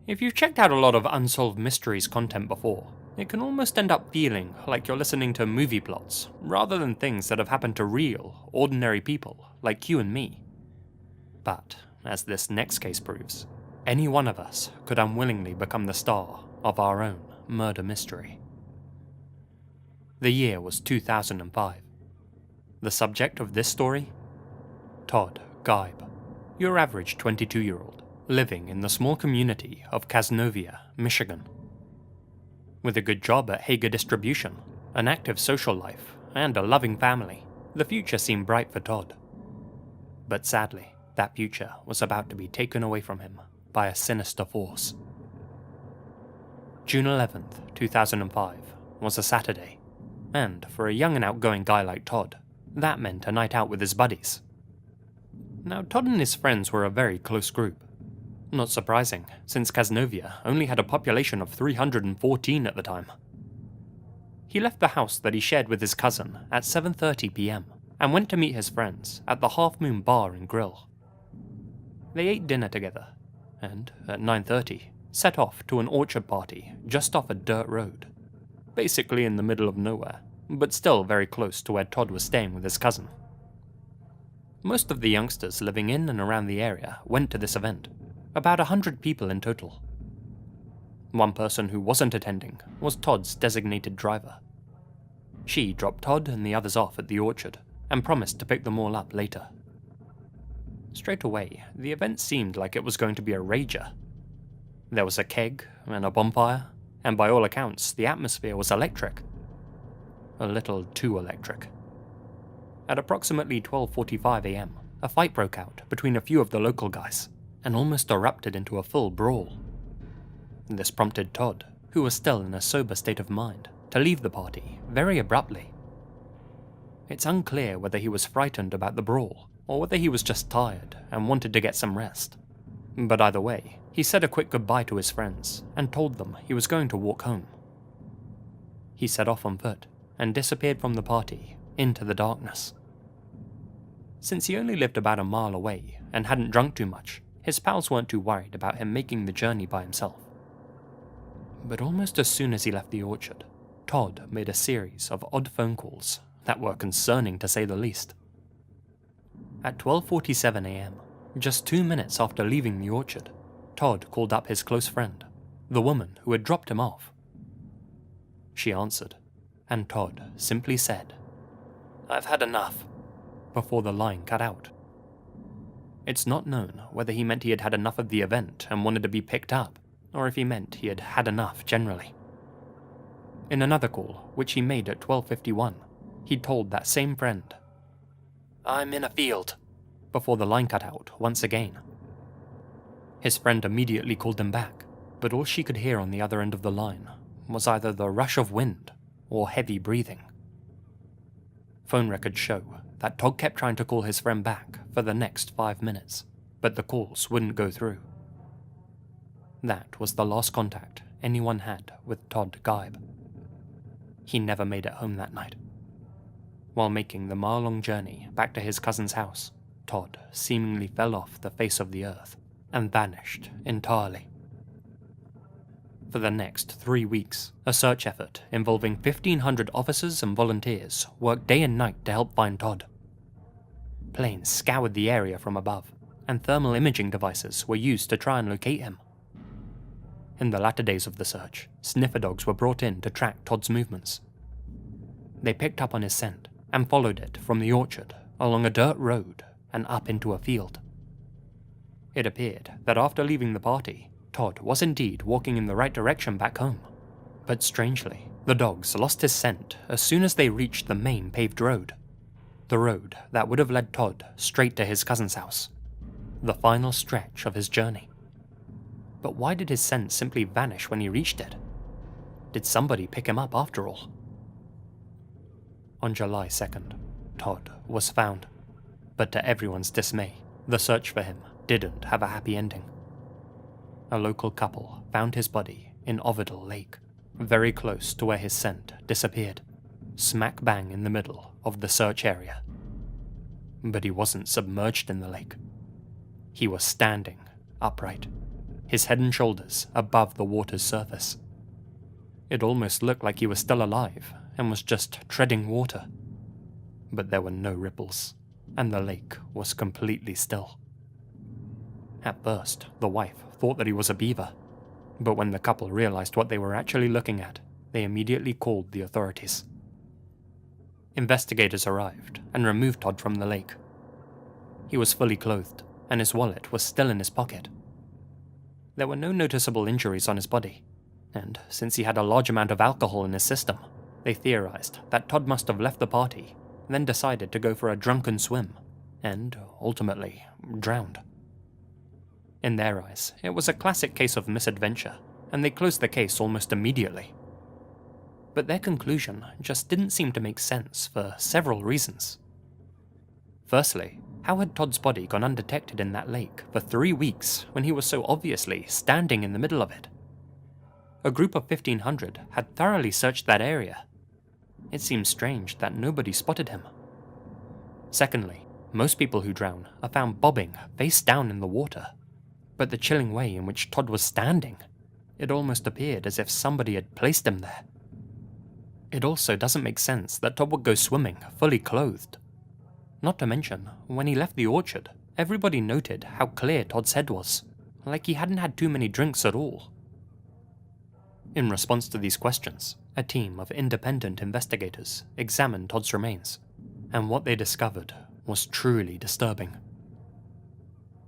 If you've checked out a lot of Unsolved Mysteries content before, it can almost end up feeling like you're listening to movie plots, rather than things that have happened to real, ordinary people like you and me. But, as this next case proves, any one of us could unwillingly become the star of our own murder mystery. The year was 2005. The subject of this story? Todd Geib, your average 22-year-old, living in the small community of Casnovia, Michigan. With a good job at Hager Distribution, an active social life, and a loving family, the future seemed bright for Todd. But sadly, that future was about to be taken away from him by a sinister force. June 11th, 2005 was a Saturday, and for a young and outgoing guy like Todd, that meant a night out with his buddies. Now, Todd and his friends were a very close group. Not surprising, since Casnovia only had a population of 314 at the time. He left the house that he shared with his cousin at 7:30 p.m. and went to meet his friends at the Half Moon Bar and Grill. They ate dinner together, and at 9:30 set off to an orchard party just off a dirt road, basically in the middle of nowhere, but still very close to where Todd was staying with his cousin. Most of the youngsters living in and around the area went to this event, about 100 people in total. One person who wasn't attending was Todd's designated driver. She dropped Todd and the others off at the orchard and promised to pick them all up later. Straight away, the event seemed like it was going to be a rager. There was a keg and a bonfire, and by all accounts, the atmosphere was electric. A little too electric. At approximately 12:45 a.m., a fight broke out between a few of the local guys, and almost erupted into a full brawl. This prompted Todd, who was still in a sober state of mind, to leave the party very abruptly. It's unclear whether he was frightened about the brawl, or whether he was just tired and wanted to get some rest. But either way, he said a quick goodbye to his friends and told them he was going to walk home. He set off on foot and disappeared from the party into the darkness. Since he only lived about a mile away and hadn't drunk too much, his pals weren't too worried about him making the journey by himself. But almost as soon as he left the orchard, Todd made a series of odd phone calls that were concerning to say the least. At 12:47 a.m., just 2 minutes after leaving the orchard, Todd called up his close friend, the woman who had dropped him off. She answered, and Todd simply said, "I've had enough," before the line cut out. It's not known whether he meant he had had enough of the event and wanted to be picked up, or if he meant he had had enough generally. In another call, which he made at 12:51, he told that same friend, "I'm in a field," before the line cut out once again. His friend immediately called him back, but all she could hear on the other end of the line was either the rush of wind or heavy breathing. Phone records show that Todd kept trying to call his friend back for the next 5 minutes, but the calls wouldn't go through. That was the last contact anyone had with Todd Geib. He never made it home that night. While making the mile-long journey back to his cousin's house, Todd seemingly fell off the face of the earth and vanished entirely. For the next 3 weeks, a search effort involving 1,500 officers and volunteers worked day and night to help find Todd. Planes scoured the area from above, and thermal imaging devices were used to try and locate him. In the latter days of the search, sniffer dogs were brought in to track Todd's movements. They picked up on his scent and followed it from the orchard along a dirt road and up into a field. It appeared that after leaving the party, Todd was indeed walking in the right direction back home. But strangely, the dogs lost his scent as soon as they reached the main paved road. The road that would have led Todd straight to his cousin's house. The final stretch of his journey. But why did his scent simply vanish when he reached it? Did somebody pick him up after all? On July 2nd, Todd was found. But to everyone's dismay, the search for him didn't have a happy ending. A local couple found his body in Ovidal Lake, very close to where his scent disappeared, smack bang in the middle of the search area. But he wasn't submerged in the lake. He was standing upright, his head and shoulders above the water's surface. It almost looked like he was still alive and was just treading water. But there were no ripples, and the lake was completely still. At first, the wife thought that he was a beaver, but when the couple realized what they were actually looking at, they immediately called the authorities. Investigators arrived and removed Todd from the lake. He was fully clothed, and his wallet was still in his pocket. There were no noticeable injuries on his body, and since he had a large amount of alcohol in his system, they theorized that Todd must have left the party, then decided to go for a drunken swim, and ultimately drowned. In their eyes, it was a classic case of misadventure, and they closed the case almost immediately. But their conclusion just didn't seem to make sense for several reasons. Firstly, how had Todd's body gone undetected in that lake for 3 weeks when he was so obviously standing in the middle of it? A group of 1,500 had thoroughly searched that area. It seems strange that nobody spotted him. Secondly, most people who drown are found bobbing face down in the water, but the chilling way in which Todd was standing, it almost appeared as if somebody had placed him there. It also doesn't make sense that Todd would go swimming fully clothed. Not to mention, when he left the orchard, everybody noted how clear Todd's head was, like he hadn't had too many drinks at all. In response to these questions, a team of independent investigators examined Todd's remains, and what they discovered was truly disturbing.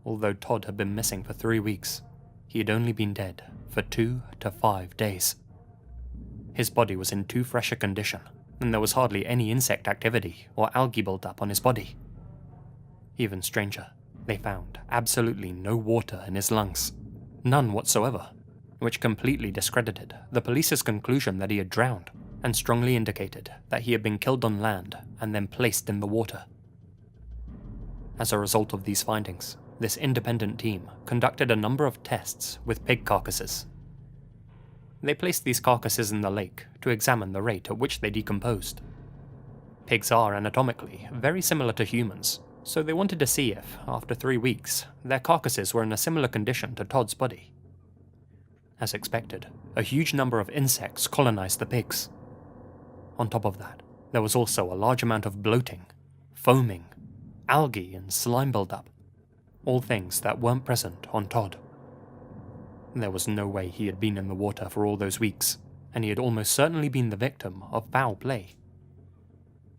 Although Todd had been missing for 3 weeks, he had only been dead for 2 to 5 days. His body was in too fresh a condition, and there was hardly any insect activity or algae build-up on his body. Even stranger, they found absolutely no water in his lungs, none whatsoever, which completely discredited the police's conclusion that he had drowned, and strongly indicated that he had been killed on land and then placed in the water. As a result of these findings, this independent team conducted a number of tests with pig carcasses. They placed these carcasses in the lake to examine the rate at which they decomposed. Pigs are anatomically very similar to humans, so they wanted to see if, after 3 weeks, their carcasses were in a similar condition to Todd's body. As expected, a huge number of insects colonized the pigs. On top of that, there was also a large amount of bloating, foaming, algae and slime buildup, all things that weren't present on Todd. There was no way he had been in the water for all those weeks, and he had almost certainly been the victim of foul play.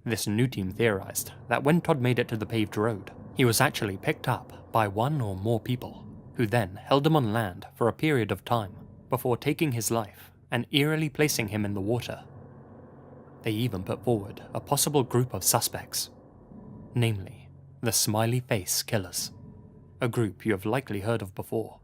This new team theorized that when Todd made it to the paved road, he was actually picked up by one or more people, who then held him on land for a period of time before taking his life and eerily placing him in the water. They even put forward a possible group of suspects, namely the Smiley Face Killers, a group you have likely heard of before.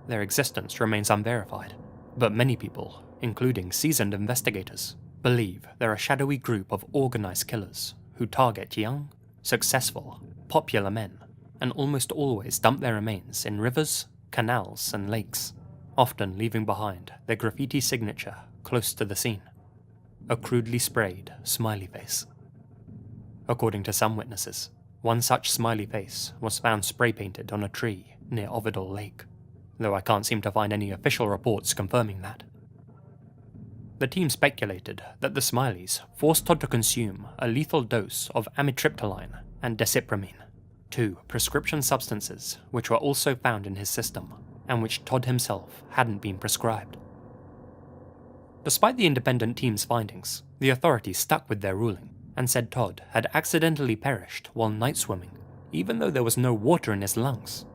Their existence remains unverified, but many people, including seasoned investigators, believe they're a shadowy group of organized killers who target young, successful, popular men, and almost always dump their remains in rivers, canals, and lakes, often leaving behind their graffiti signature close to the scene, a crudely sprayed smiley face. According to some witnesses, one such smiley face was found spray-painted on a tree near Ovidal Lake, though I can't seem to find any official reports confirming that. The team speculated that the Smileys forced Todd to consume a lethal dose of amitriptyline and desipramine, 2 prescription substances which were also found in his system, and which Todd himself hadn't been prescribed. Despite the independent team's findings, the authorities stuck with their ruling and said Todd had accidentally perished while night swimming, even though there was no water in his lungs.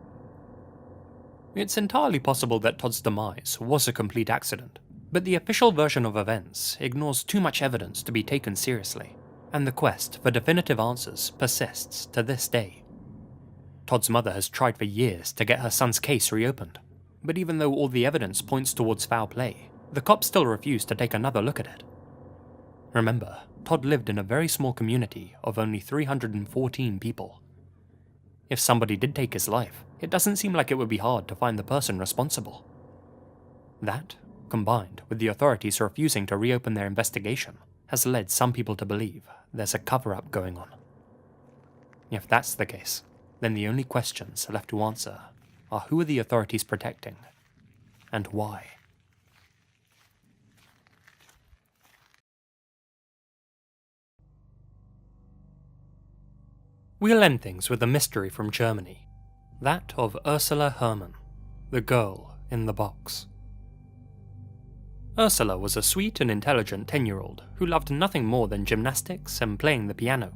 It's entirely possible that Todd's demise was a complete accident, but the official version of events ignores too much evidence to be taken seriously, and the quest for definitive answers persists to this day. Todd's mother has tried for years to get her son's case reopened, but even though all the evidence points towards foul play, the cops still refuse to take another look at it. Remember, Todd lived in a very small community of only 314 people. If somebody did take his life, it doesn't seem like it would be hard to find the person responsible. That, combined with the authorities refusing to reopen their investigation, has led some people to believe there's a cover-up going on. If that's the case, then the only questions left to answer are who are the authorities protecting, and why? We'll end things with a mystery from Germany, that of Ursula Herrmann, the girl in the box. Ursula was a sweet and intelligent 10-year-old who loved nothing more than gymnastics and playing the piano.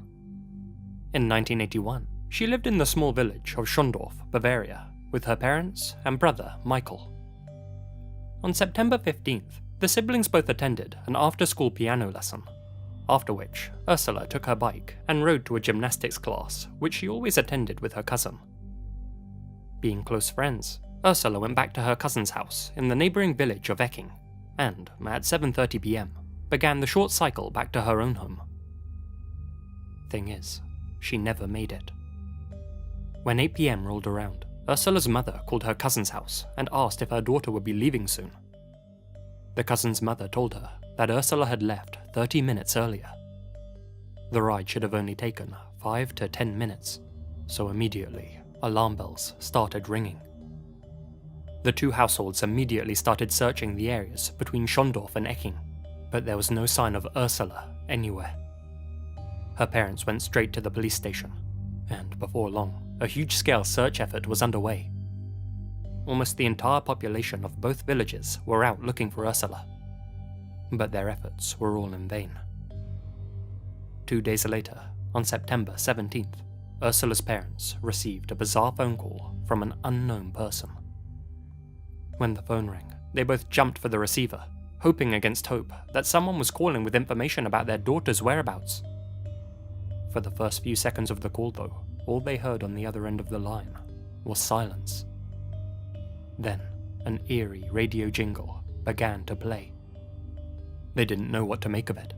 In 1981, she lived in the small village of Schondorf, Bavaria, with her parents and brother Michael. On September 15th, the siblings both attended an after-school piano lesson, after which Ursula took her bike and rode to a gymnastics class which she always attended with her cousin. Being close friends, Ursula went back to her cousin's house in the neighbouring village of Ecking, and, at 7:30 p.m, began the short cycle back to her own home. Thing is, she never made it. When 8 p.m. rolled around, Ursula's mother called her cousin's house and asked if her daughter would be leaving soon. The cousin's mother told her that Ursula had left 30 minutes earlier. The ride should have only taken 5 to 10 minutes, so immediately, alarm bells started ringing. The two households immediately started searching the areas between Schondorf and Ecking, but there was no sign of Ursula anywhere. Her parents went straight to the police station, and before long, a huge-scale search effort was underway. Almost the entire population of both villages were out looking for Ursula, but their efforts were all in vain. 2 days later, on September 17th, Ursula's parents received a bizarre phone call from an unknown person. When the phone rang, they both jumped for the receiver, hoping against hope that someone was calling with information about their daughter's whereabouts. For the first few seconds of the call though, all they heard on the other end of the line was silence. Then, an eerie radio jingle began to play. They didn't know what to make of it.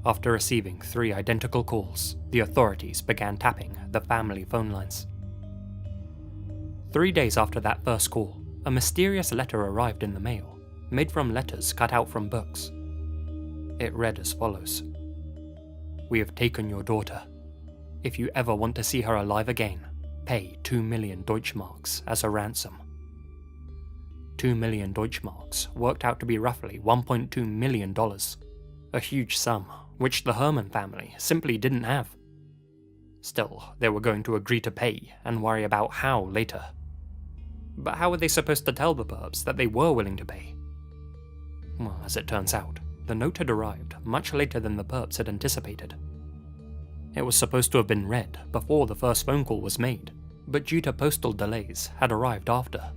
After receiving 3 identical calls, the authorities began tapping the family phone lines. 3 days after that first call, a mysterious letter arrived in the mail, made from letters cut out from books. It read as follows: "We have taken your daughter. If you ever want to see her alive again, pay 2 million Deutschmarks as a ransom." 2 million Deutschmarks worked out to be roughly $1.2 million, a huge sum which the Herrmann family simply didn't have. Still, they were going to agree to pay and worry about how later. But how were they supposed to tell the perps that they were willing to pay? Well, as it turns out, the note had arrived much later than the perps had anticipated. It was supposed to have been read before the first phone call was made, but due to postal delays, had arrived after.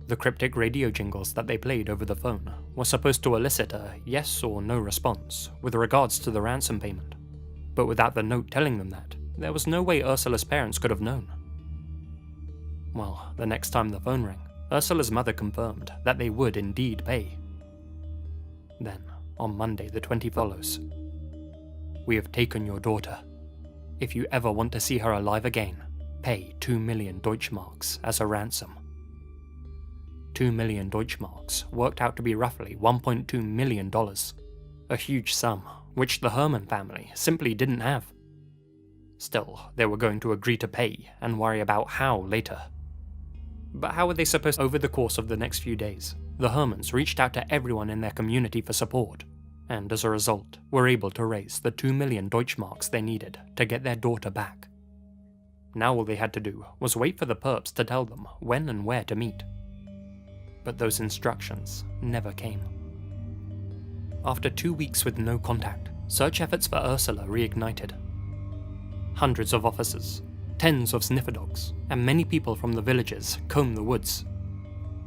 The cryptic radio jingles that they played over the phone were supposed to elicit a yes or no response with regards to the ransom payment, but without the note telling them that, there was no way Ursula's parents could have known. Well, the next time the phone rang, Ursula's mother confirmed that they would indeed pay. Then, on Monday the 20th follows: "We have taken your daughter. If you ever want to see her alive again, pay 2 million Deutschmarks as a ransom." 2 million Deutschmarks worked out to be roughly $1.2 million, a huge sum which the Herrmann family simply didn't have. Still, they were going to agree to pay and worry about how later. But how were they supposed to? Over the course of the next few days, the Herrmanns reached out to everyone in their community for support, and as a result, were able to raise the 2 million Deutschmarks they needed to get their daughter back. Now all they had to do was wait for the perps to tell them when and where to meet. But those instructions never came. After 2 weeks with no contact, search efforts for Ursula reignited. Hundreds of officers, tens of sniffer dogs, and many people from the villages combed the woods.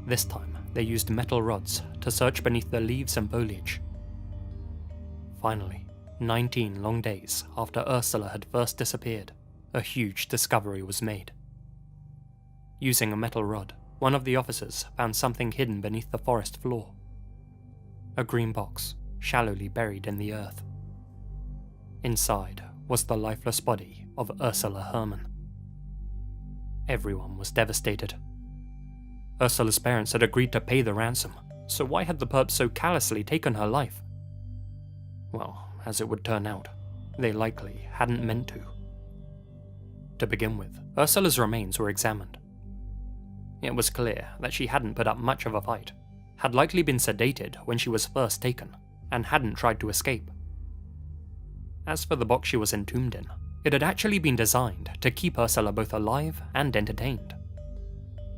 This time, they used metal rods to search beneath the leaves and foliage. Finally, 19 long days after Ursula had first disappeared, a huge discovery was made. Using a metal rod, one of the officers found something hidden beneath the forest floor. A green box, shallowly buried in the earth. Inside was the lifeless body of Ursula Herrmann. Everyone was devastated. Ursula's parents had agreed to pay the ransom, so why had the perps so callously taken her life? Well, as it would turn out, they likely hadn't meant to. To begin with, Ursula's remains were examined, It was clear that she hadn't put up much of a fight, had likely been sedated when she was first taken, and hadn't tried to escape. As for the box she was entombed in, it had actually been designed to keep Ursula both alive and entertained.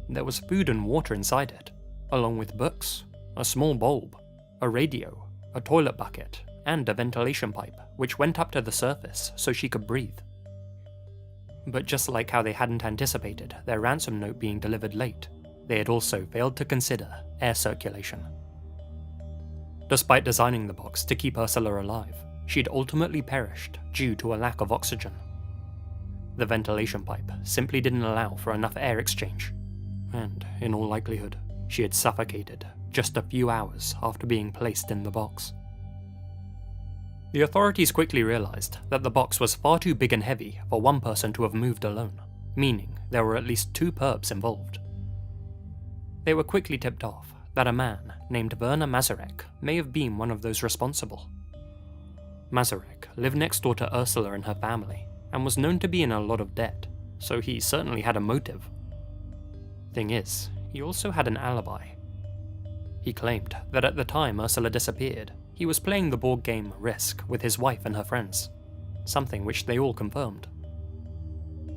There was food and water inside it, along with books, a small bulb, a radio, a toilet bucket, and a ventilation pipe which went up to the surface so she could breathe. But just like how they hadn't anticipated their ransom note being delivered late, they had also failed to consider air circulation. Despite designing the box to keep Ursula alive, she'd ultimately perished due to a lack of oxygen. The ventilation pipe simply didn't allow for enough air exchange, and in all likelihood, she had suffocated just a few hours after being placed in the box. The authorities quickly realized that the box was far too big and heavy for one person to have moved alone, meaning there were at least 2 perps involved. They were quickly tipped off that a man named Werner Mazurek may have been one of those responsible. Mazurek lived next door to Ursula and her family, and was known to be in a lot of debt, so he certainly had a motive. Thing is, he also had an alibi. He claimed that at the time Ursula disappeared, he was playing the board game Risk with his wife and her friends, something which they all confirmed.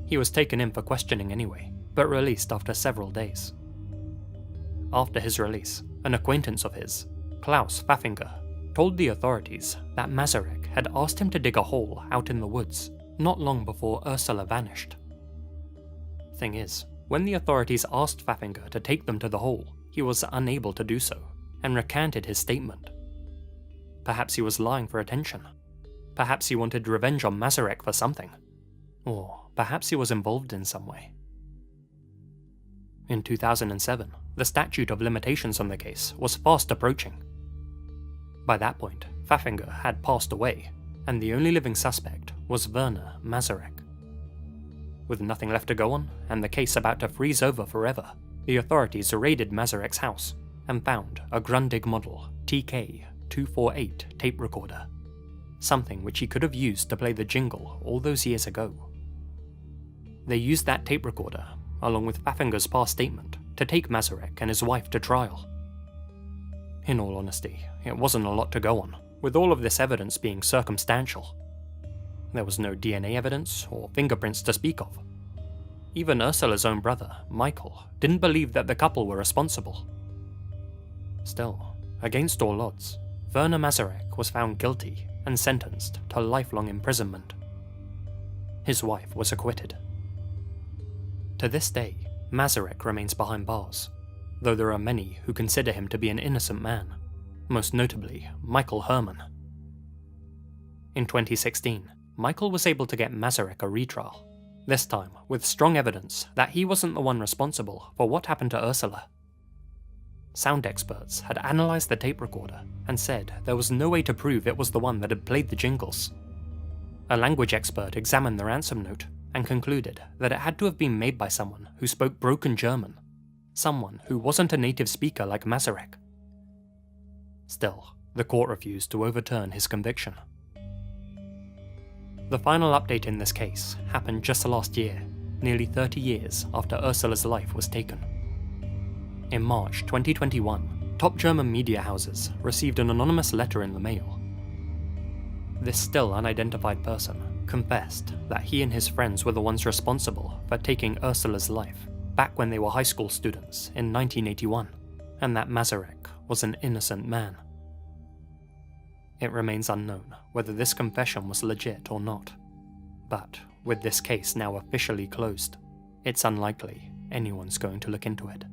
He was taken in for questioning anyway, but released after several days. After his release, an acquaintance of his, Klaus Pfaffinger, told the authorities that Mazurek had asked him to dig a hole out in the woods not long before Ursula vanished. Thing is, when the authorities asked Pfaffinger to take them to the hole, he was unable to do so, and recanted his statement. Perhaps he was lying for attention. Perhaps he wanted revenge on Mazurek for something. Or perhaps he was involved in some way. In 2007, the statute of limitations on the case was fast approaching. By that point, Pfaffinger had passed away, and the only living suspect was Werner Mazurek. With nothing left to go on, and the case about to freeze over forever, the authorities raided Mazurek's house and found a Grundig model TK-248 tape recorder, something which he could have used to play the jingle all those years ago. They used that tape recorder, along with Pfaffinger's past statement, to take Mazurek and his wife to trial. In all honesty, it wasn't a lot to go on, with all of this evidence being circumstantial. There was no DNA evidence or fingerprints to speak of. Even Ursula's own brother, Michael, didn't believe that the couple were responsible. Still, against all odds, Werner Mazurek was found guilty and sentenced to lifelong imprisonment. His wife was acquitted. To this day, Mazurek remains behind bars, though there are many who consider him to be an innocent man, most notably Michael Herman. In 2016, Michael was able to get Mazurek a retrial, this time with strong evidence that he wasn't the one responsible for what happened to Ursula. Sound experts had analysed the tape recorder and said there was no way to prove it was the one that had played the jingles. A language expert examined the ransom note and concluded that it had to have been made by someone who spoke broken German, someone who wasn't a native speaker like Mazurek. Still, the court refused to overturn his conviction. The final update in this case happened just last year, nearly 30 years after Ursula's life was taken. In March 2021, top German media houses received an anonymous letter in the mail. This still unidentified person confessed that he and his friends were the ones responsible for taking Ursula's life back when they were high school students in 1981, and that Mazurek was an innocent man. It remains unknown whether this confession was legit or not, but with this case now officially closed, it's unlikely anyone's going to look into it.